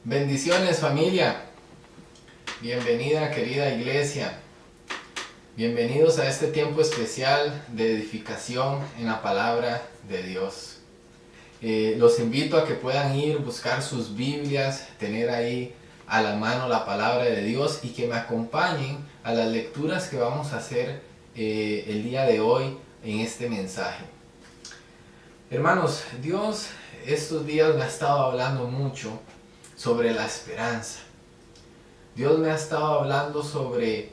Bendiciones, familia. Bienvenida, querida iglesia. Bienvenidos a este tiempo especial de edificación en la palabra de Dios. Los invito a que puedan ir, buscar sus Biblias, tener ahí a la mano la palabra de Dios y que me acompañen a las lecturas que vamos a hacer el día de hoy en este mensaje. Hermanos, Dios estos días me ha estado hablando mucho sobre la esperanza. Dios me ha estado hablando sobre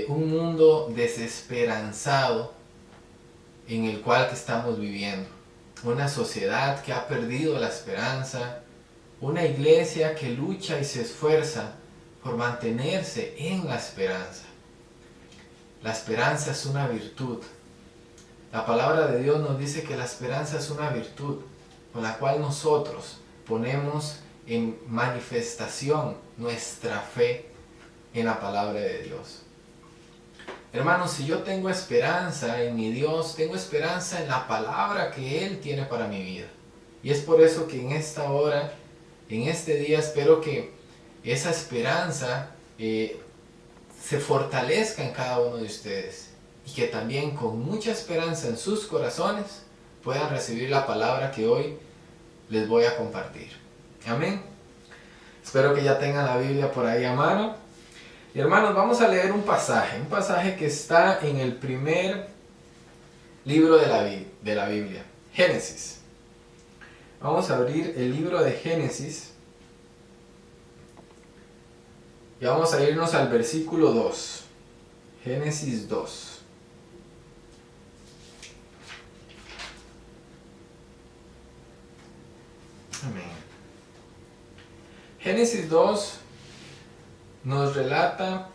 un mundo desesperanzado en el cual que estamos viviendo. Una sociedad que ha perdido la esperanza, una iglesia que lucha y se esfuerza por mantenerse en la esperanza. La esperanza es una virtud. La palabra de Dios nos dice que la esperanza es una virtud con la cual nosotros ponemos en manifestación nuestra fe en la palabra de Dios. Hermanos, si yo tengo esperanza en mi Dios, tengo esperanza en la palabra que Él tiene para mi vida. Y es por eso que en esta hora, en este día, espero que esa esperanza se fortalezca en cada uno de ustedes. Y que también con mucha esperanza en sus corazones puedan recibir la palabra que hoy les voy a compartir. Amén. Espero que ya tengan la Biblia por ahí a mano. Y hermanos, vamos a leer un pasaje que está en el primer libro de la Biblia, Génesis. Vamos a abrir el libro de Génesis y vamos a irnos al versículo 2. Génesis 2. Amén. Génesis 2 nos relata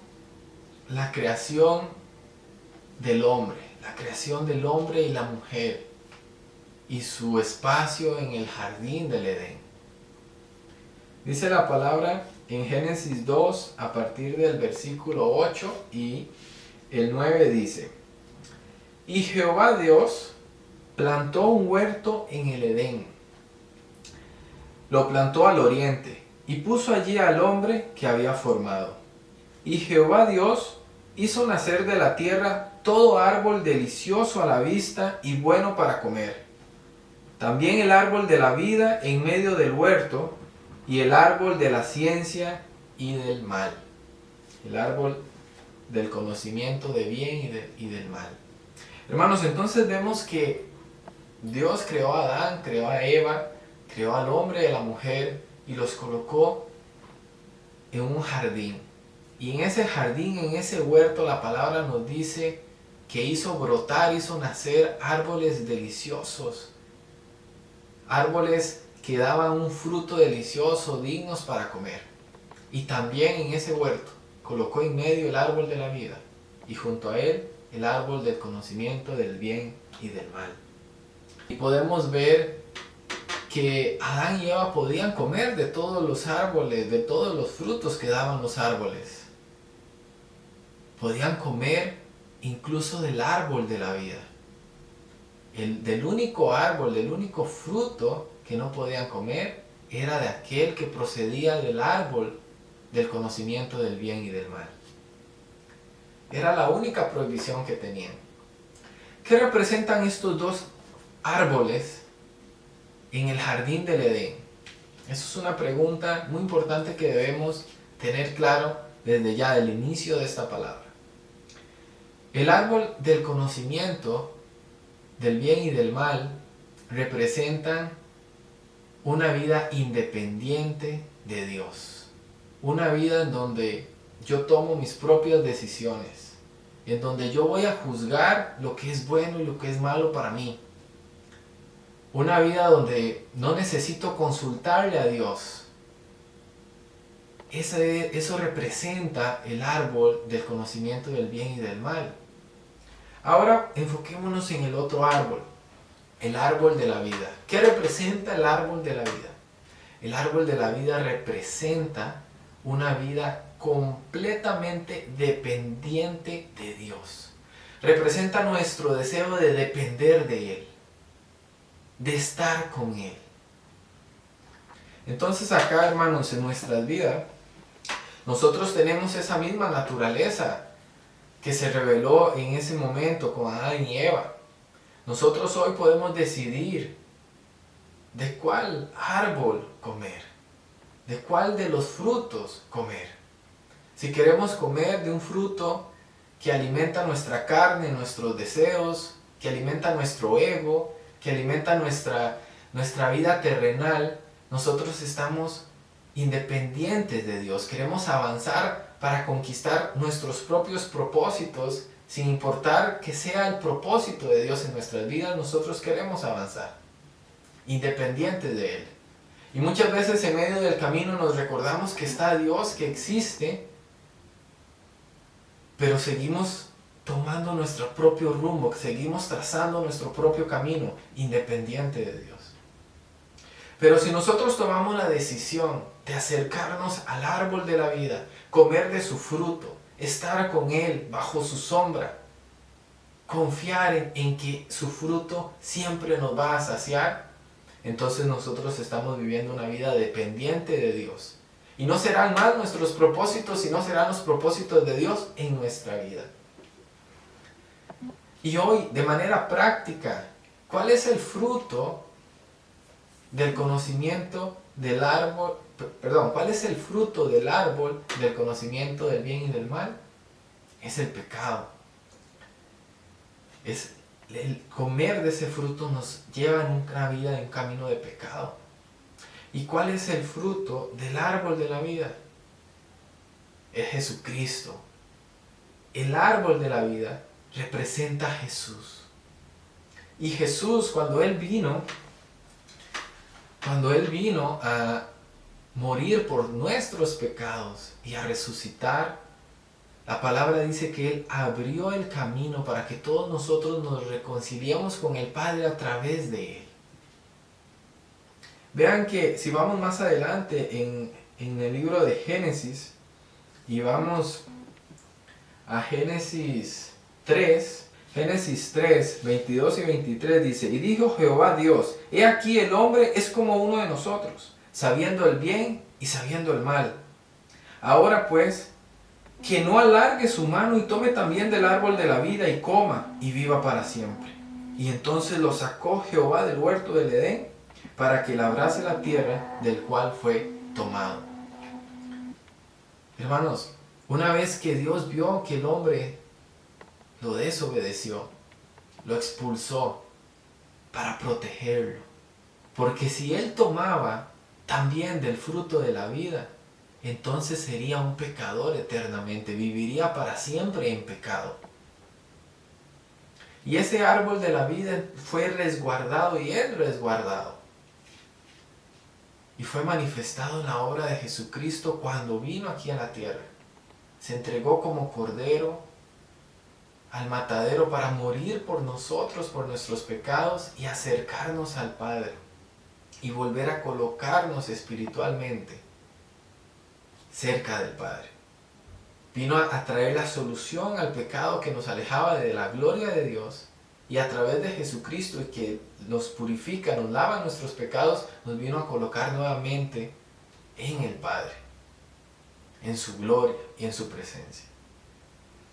la creación del hombre, y la mujer y su espacio en el jardín del Edén. Dice la palabra en Génesis 2 a partir del versículo 8 y el 9 dice: Y Jehová Dios plantó un huerto en el Edén. Lo plantó al oriente y puso allí al hombre que había formado. Y Jehová Dios hizo nacer de la tierra todo árbol delicioso a la vista y bueno para comer. También el árbol de la vida en medio del huerto y el árbol de la ciencia y del mal. El árbol del conocimiento de bien y del mal. Hermanos, entonces vemos que Dios creó a Adán, creó a Eva, creó al hombre y a la mujer y los colocó en un jardín. Y en ese jardín, en ese huerto, la palabra nos dice que hizo brotar, hizo nacer árboles deliciosos. Árboles que daban un fruto delicioso, dignos para comer. Y también en ese huerto colocó en medio el árbol de la vida y junto a él el árbol del conocimiento del bien y del mal. Y podemos ver que Adán y Eva podían comer de todos los árboles, de todos los frutos que daban los árboles. Podían comer incluso del árbol de la vida. Del único árbol, del único fruto que no podían comer era de aquel que procedía del árbol del conocimiento del bien y del mal. Era la única prohibición que tenían. ¿Qué representan estos dos árboles en el jardín del Edén? Eso es una pregunta muy importante que debemos tener claro desde ya el inicio de esta palabra. El árbol del conocimiento del bien y del mal representan una vida independiente de Dios. Una vida en donde yo tomo mis propias decisiones, en donde yo voy a juzgar lo que es bueno y lo que es malo para mí. Una vida donde no necesito consultarle a Dios. Eso representa el árbol del conocimiento del bien y del mal. Ahora enfoquémonos en el otro árbol, el árbol de la vida. ¿Qué representa el árbol de la vida? El árbol de la vida representa una vida completamente dependiente de Dios. Representa nuestro deseo de depender de Él, de estar con Él. Entonces acá, hermanos, en nuestras vidas, nosotros tenemos esa misma naturaleza que se reveló en ese momento con Adán y Eva. Nosotros hoy podemos decidir de cuál árbol comer, de cuál de los frutos comer. Si queremos comer de un fruto que alimenta nuestra carne, nuestros deseos, que alimenta nuestro ego, que alimenta nuestra vida terrenal, nosotros estamos independientes de Dios. Queremos avanzar para conquistar nuestros propios propósitos, sin importar que sea el propósito de Dios en nuestras vidas, nosotros queremos avanzar, independientes de Él. Y muchas veces en medio del camino nos recordamos que está Dios, que existe, pero seguimos tomando nuestro propio rumbo, seguimos trazando nuestro propio camino, independiente de Dios. Pero si nosotros tomamos la decisión de acercarnos al árbol de la vida, comer de su fruto, estar con Él bajo su sombra, confiar en que su fruto siempre nos va a saciar, entonces nosotros estamos viviendo una vida dependiente de Dios. Y no serán más nuestros propósitos, sino serán los propósitos de Dios en nuestra vida. Y hoy, de manera práctica, ¿cuál es el fruto del conocimiento del árbol? ¿Cuál es el fruto del árbol del conocimiento del bien y del mal? Es el pecado. El comer de ese fruto nos lleva en una vida, en un camino de pecado. ¿Y cuál es el fruto del árbol de la vida? Es Jesucristo. El árbol de la vida representa a Jesús. Y Jesús, cuando Él vino a morir por nuestros pecados y a resucitar, la palabra dice que Él abrió el camino para que todos nosotros nos reconciliemos con el Padre a través de Él. Vean que si vamos más adelante en el libro de Génesis, y vamos a Génesis 3, 22 y 23 dice: y dijo Jehová Dios, he aquí el hombre es como uno de nosotros, sabiendo el bien y sabiendo el mal. Ahora pues, que no alargue su mano y tome también del árbol de la vida y coma y viva para siempre. Y entonces lo sacó Jehová del huerto del Edén para que labrase la tierra del cual fue tomado. Hermanos, una vez que Dios vio que el hombre lo desobedeció, lo expulsó para protegerlo. Porque si él tomaba también del fruto de la vida, entonces sería un pecador eternamente, viviría para siempre en pecado. Y ese árbol de la vida fue resguardado y es resguardado. Y fue manifestado en la obra de Jesucristo cuando vino aquí a la tierra. Se entregó como cordero al matadero para morir por nosotros, por nuestros pecados y acercarnos al Padre y volver a colocarnos espiritualmente cerca del Padre. Vino a traer la solución al pecado que nos alejaba de la gloria de Dios, y a través de Jesucristo, que nos purifica, nos lava nuestros pecados, nos vino a colocar nuevamente en el Padre, en su gloria y en su presencia.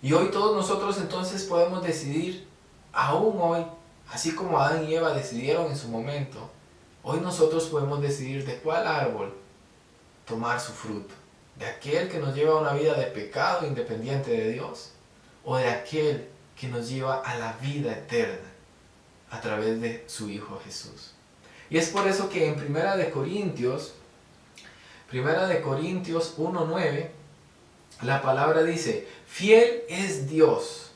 Y hoy todos nosotros entonces podemos decidir, aún hoy, así como Adán y Eva decidieron en su momento, hoy nosotros podemos decidir de cuál árbol tomar su fruto. De aquel que nos lleva a una vida de pecado independiente de Dios, o de aquel que nos lleva a la vida eterna a través de su Hijo Jesús. Y es por eso que en Primera de Corintios 1:9, la palabra dice: fiel es Dios,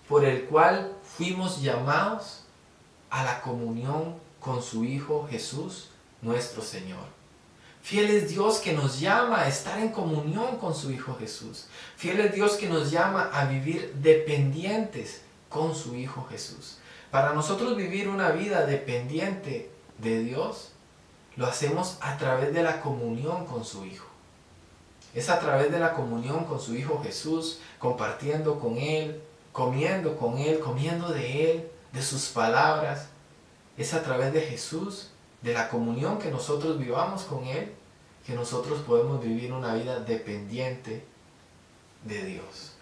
por el cual fuimos llamados a la comunión con su Hijo Jesús, nuestro Señor. Fiel es Dios que nos llama a estar en comunión con su Hijo Jesús. Fiel es Dios que nos llama a vivir dependientes con su Hijo Jesús. Para nosotros vivir una vida dependiente de Dios, lo hacemos a través de la comunión con su Hijo. Es a través de la comunión con su Hijo Jesús, compartiendo con Él, comiendo de Él, de sus palabras. Es a través de Jesús de la comunión que nosotros vivamos con Él, que nosotros podemos vivir una vida dependiente de Dios.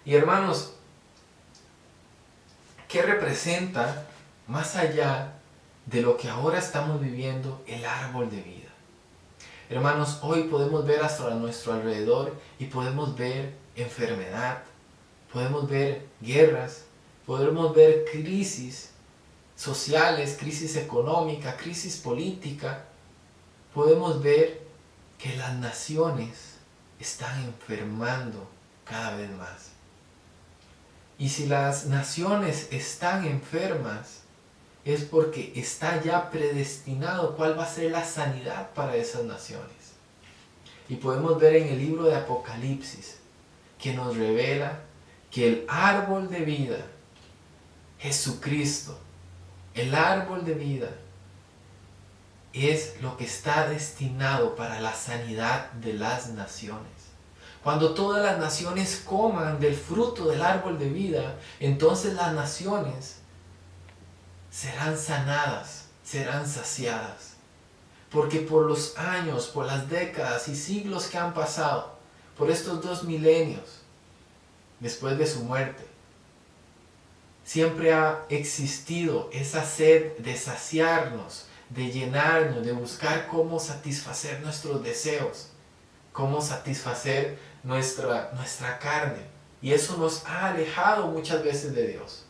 Y hermanos, ¿qué representa más allá de lo que ahora estamos viviendo el árbol de vida? Hermanos, hoy podemos ver hasta nuestro alrededor y podemos ver enfermedad, podemos ver guerras, podemos ver crisis sociales, crisis económica, crisis política. Podemos ver que las naciones están enfermando cada vez más. Y si las naciones están enfermas, es porque está ya predestinado cuál va a ser la sanidad para esas naciones. Y podemos ver en el libro de Apocalipsis que nos revela que el árbol de vida, Jesucristo, el árbol de vida, es lo que está destinado para la sanidad de las naciones. Cuando todas las naciones coman del fruto del árbol de vida, entonces las naciones serán sanadas, serán saciadas. Porque por los años, por las décadas y siglos que han pasado, por estos 2 milenios, después de su muerte, siempre ha existido esa sed de saciarnos, de llenarnos, de buscar cómo satisfacer nuestros deseos, cómo satisfacer nuestra carne. Y eso nos ha alejado muchas veces de Dios.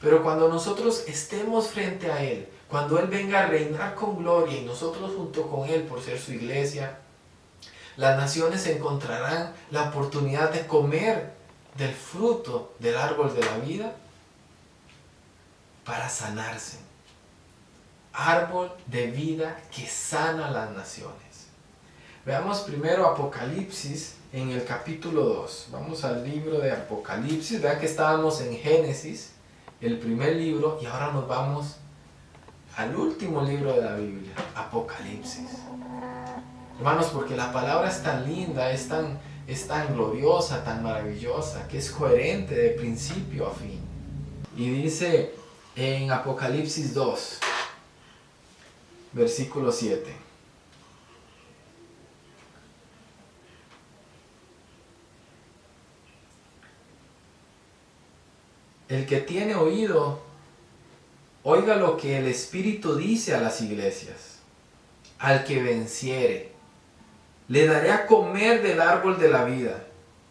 Pero cuando nosotros estemos frente a Él, cuando Él venga a reinar con gloria y nosotros junto con Él por ser su iglesia, las naciones encontrarán la oportunidad de comer del fruto del árbol de la vida para sanarse. Árbol de vida que sana las naciones. Veamos primero Apocalipsis en el capítulo 2. Vamos al libro de Apocalipsis. Vean que estábamos en Génesis, el primer libro, y ahora nos vamos al último libro de la Biblia, Apocalipsis. Hermanos, porque la palabra es tan linda, es tan gloriosa, tan maravillosa, que es coherente de principio a fin. Y dice en Apocalipsis 2, versículo 7. El que tiene oído, oiga lo que el Espíritu dice a las iglesias. Al que venciere, le daré a comer del árbol de la vida,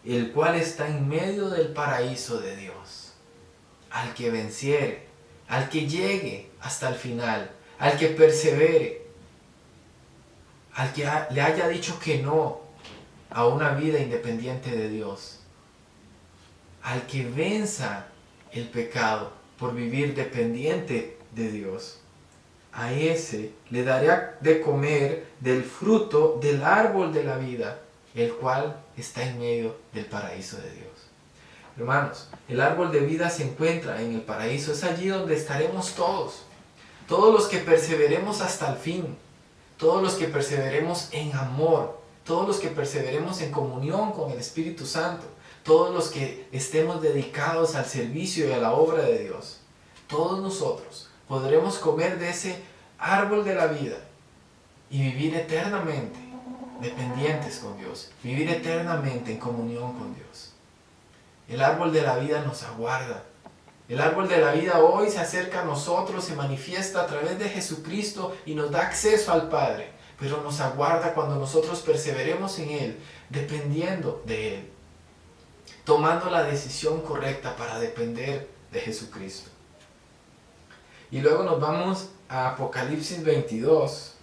el cual está en medio del paraíso de Dios. Al que venciere, al que llegue hasta el final, al que persevere, al que le haya dicho que no a una vida independiente de Dios, al que venza el pecado por vivir dependiente de Dios, a ese le daré de comer del fruto del árbol de la vida, el cual está en medio del paraíso de Dios. Hermanos, el árbol de vida se encuentra en el paraíso, es allí donde estaremos todos los que perseveremos hasta el fin, todos los que perseveremos en amor, todos los que perseveremos en comunión con el Espíritu Santo, todos los que estemos dedicados al servicio y a la obra de Dios. Todos nosotros podremos comer de ese árbol de la vida y vivir eternamente dependientes con Dios, vivir eternamente en comunión con Dios. El árbol de la vida nos aguarda. El árbol de la vida hoy se acerca a nosotros, se manifiesta a través de Jesucristo y nos da acceso al Padre, pero nos aguarda cuando nosotros perseveremos en Él, dependiendo de Él, tomando la decisión correcta para depender de Jesucristo. Y luego nos vamos a Apocalipsis 22.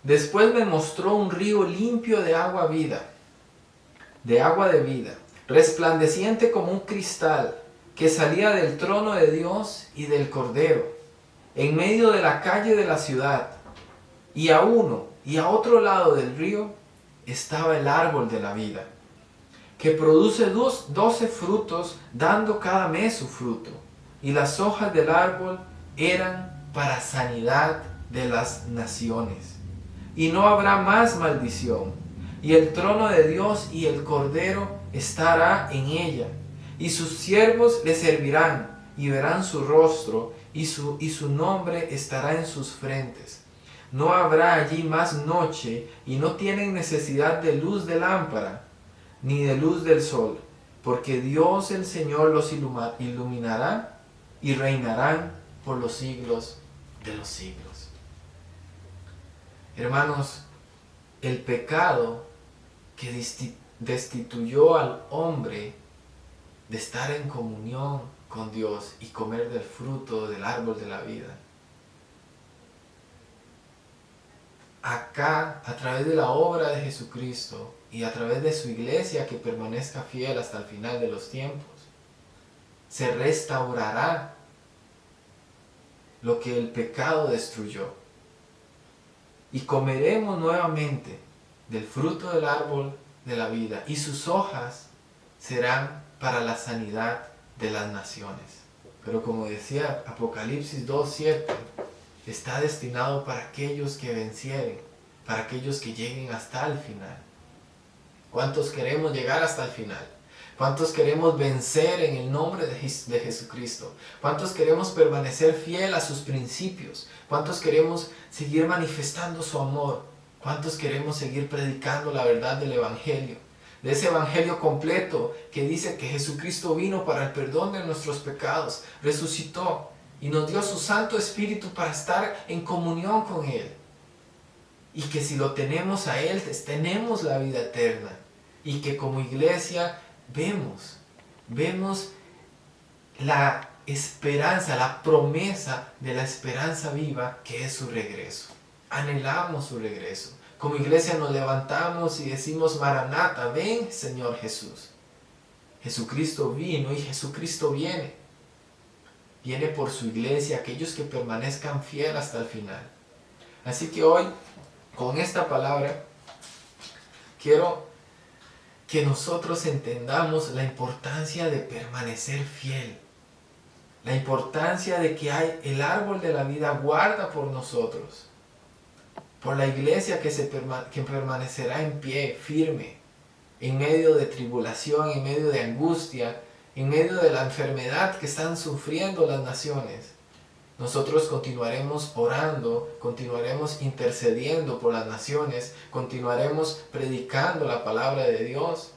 Después me mostró un río limpio de agua de vida, resplandeciente como un cristal, que salía del trono de Dios y del Cordero, en medio de la calle de la ciudad. Y a uno y a otro lado del río estaba el árbol de la vida, que produce 12 frutos, dando cada mes su fruto. Y las hojas del árbol eran para sanidad de las naciones. Y no habrá más maldición. Y el trono de Dios y el Cordero estará en ella. Y sus siervos le servirán y verán su rostro, y su nombre estará en sus frentes. No habrá allí más noche, y no tienen necesidad de luz de lámpara, ni de luz del sol, porque Dios el Señor los iluminará y reinarán por los siglos de los siglos. Hermanos, el pecado que destituyó al hombre de estar en comunión con Dios y comer del fruto del árbol de la vida, acá, a través de la obra de Jesucristo y a través de su iglesia que permanezca fiel hasta el final de los tiempos, se restaurará lo que el pecado destruyó. Y comeremos nuevamente del fruto del árbol de la vida, y sus hojas serán para la sanidad de las naciones. Pero como decía Apocalipsis 2:7, está destinado para aquellos que vencieren, para aquellos que lleguen hasta el final. ¿Cuántos queremos llegar hasta el final? ¿Cuántos queremos vencer en el nombre de Jesucristo? ¿Cuántos queremos permanecer fiel a sus principios? ¿Cuántos queremos seguir manifestando su amor? ¿Cuántos queremos seguir predicando la verdad del Evangelio? De ese Evangelio completo que dice que Jesucristo vino para el perdón de nuestros pecados, resucitó y nos dio su Santo Espíritu para estar en comunión con Él. Y que si lo tenemos a Él, tenemos la vida eterna. Y que como iglesia vemos la esperanza, la promesa de la esperanza viva que es su regreso. Anhelamos su regreso. Como iglesia nos levantamos y decimos: Maranata, ven Señor Jesús. Jesucristo vino y Jesucristo viene. Viene por su iglesia, aquellos que permanezcan fieles hasta el final. Así que hoy, con esta palabra, quiero que nosotros entendamos la importancia de permanecer fiel. La importancia de que el árbol de la vida guarda por nosotros. Por la iglesia que permanecerá en pie, firme, en medio de tribulación, en medio de angustia, en medio de la enfermedad que están sufriendo las naciones. Nosotros continuaremos orando, continuaremos intercediendo por las naciones, continuaremos predicando la palabra de Dios,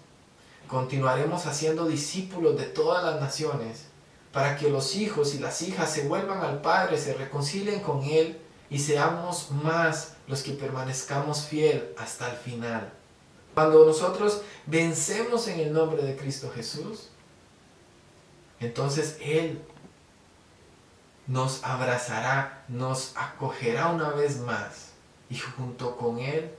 continuaremos haciendo discípulos de todas las naciones, para que los hijos y las hijas se vuelvan al Padre, se reconcilien con Él y seamos más los que permanezcamos fiel hasta el final. Cuando nosotros vencemos en el nombre de Cristo Jesús, entonces Él nos abrazará, nos acogerá una vez más, y junto con Él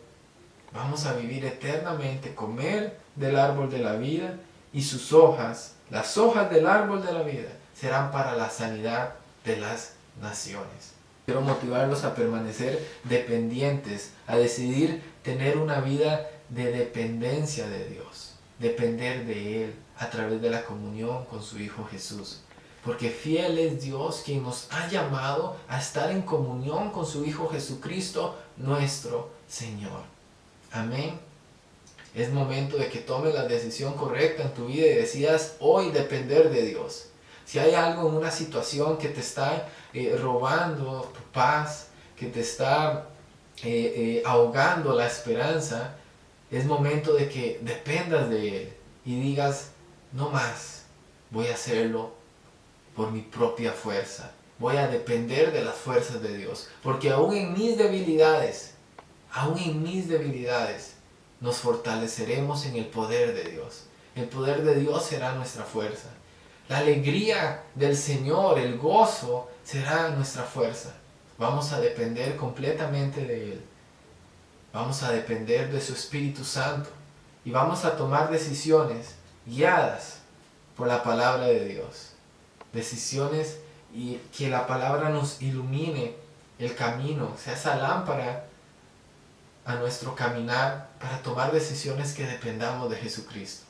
vamos a vivir eternamente, comer del árbol de la vida, y sus hojas, las hojas del árbol de la vida, serán para la sanidad de las naciones. Quiero motivarlos a permanecer dependientes, a decidir tener una vida de dependencia de Dios, depender de Él a través de la comunión con su Hijo Jesús. Porque fiel es Dios quien nos ha llamado a estar en comunión con su Hijo Jesucristo, nuestro Señor. Amén. Es momento de que tomes la decisión correcta en tu vida y decidas hoy depender de Dios. Si hay algo en una situación que te está robando tu paz, que te está ahogando la esperanza, es momento de que dependas de Él y digas: no más, voy a hacerlo por mi propia fuerza. Voy a depender de las fuerzas de Dios. Porque aún en mis debilidades, nos fortaleceremos en el poder de Dios. El poder de Dios será nuestra fuerza. La alegría del Señor, el gozo, será nuestra fuerza. Vamos a depender completamente de Él. Vamos a depender de su Espíritu Santo. Y vamos a tomar decisiones guiadas por la palabra de Dios. Decisiones y que la palabra nos ilumine el camino, sea esa lámpara a nuestro caminar para tomar decisiones que dependamos de Jesucristo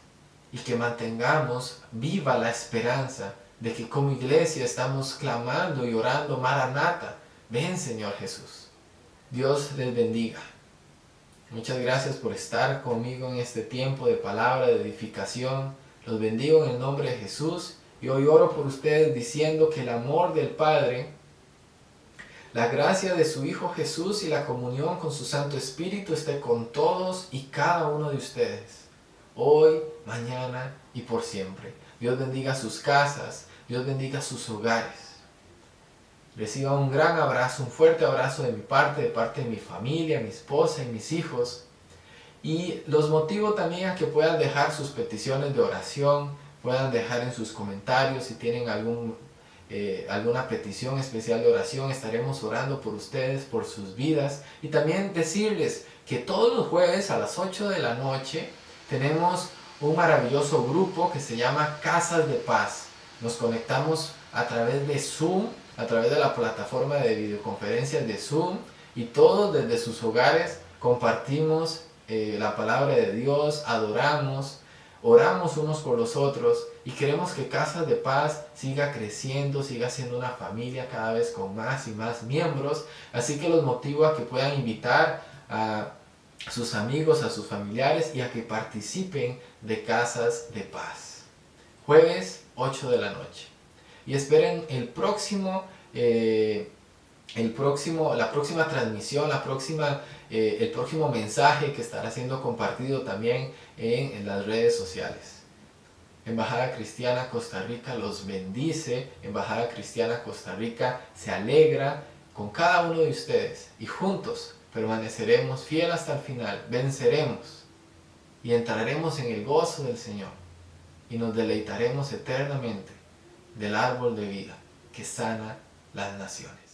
y que mantengamos viva la esperanza de que como iglesia estamos clamando y orando: Maranata, ven Señor Jesús. Dios les bendiga. Muchas gracias por estar conmigo en este tiempo de palabra, de edificación. Los bendigo en el nombre de Jesús. Y hoy oro por ustedes diciendo que el amor del Padre La gracia de su Hijo Jesús y la comunión con su Santo Espíritu esté con todos y cada uno de ustedes, hoy, mañana y por siempre. Dios bendiga sus casas, Dios bendiga sus hogares. Reciba un gran abrazo, un fuerte abrazo de parte de mi familia, mi esposa y mis hijos. Y los motivo también a que puedan dejar sus peticiones de oración, puedan dejar en sus comentarios si tienen alguna petición especial de oración. Estaremos orando por ustedes, por sus vidas. Y también decirles que todos los jueves a las 8 de la noche tenemos un maravilloso grupo que se llama Casas de Paz. Nos conectamos a través de Zoom, a través de la plataforma de videoconferencias de Zoom, y todos desde sus hogares compartimos la palabra de Dios, adoramos, oramos unos por los otros, y queremos que Casas de Paz siga creciendo, siga siendo una familia cada vez con más y más miembros. Así que los motivo a que puedan invitar a sus amigos, a sus familiares, y a que participen de Casas de Paz. Jueves 8 de la noche. Y esperen la próxima transmisión, el próximo mensaje que estará siendo compartido también en las redes sociales. Embajada Cristiana Costa Rica los bendice. Embajada Cristiana Costa Rica se alegra con cada uno de ustedes, y juntos permaneceremos fiel hasta el final, venceremos y entraremos en el gozo del Señor y nos deleitaremos eternamente del árbol de vida que sana las naciones.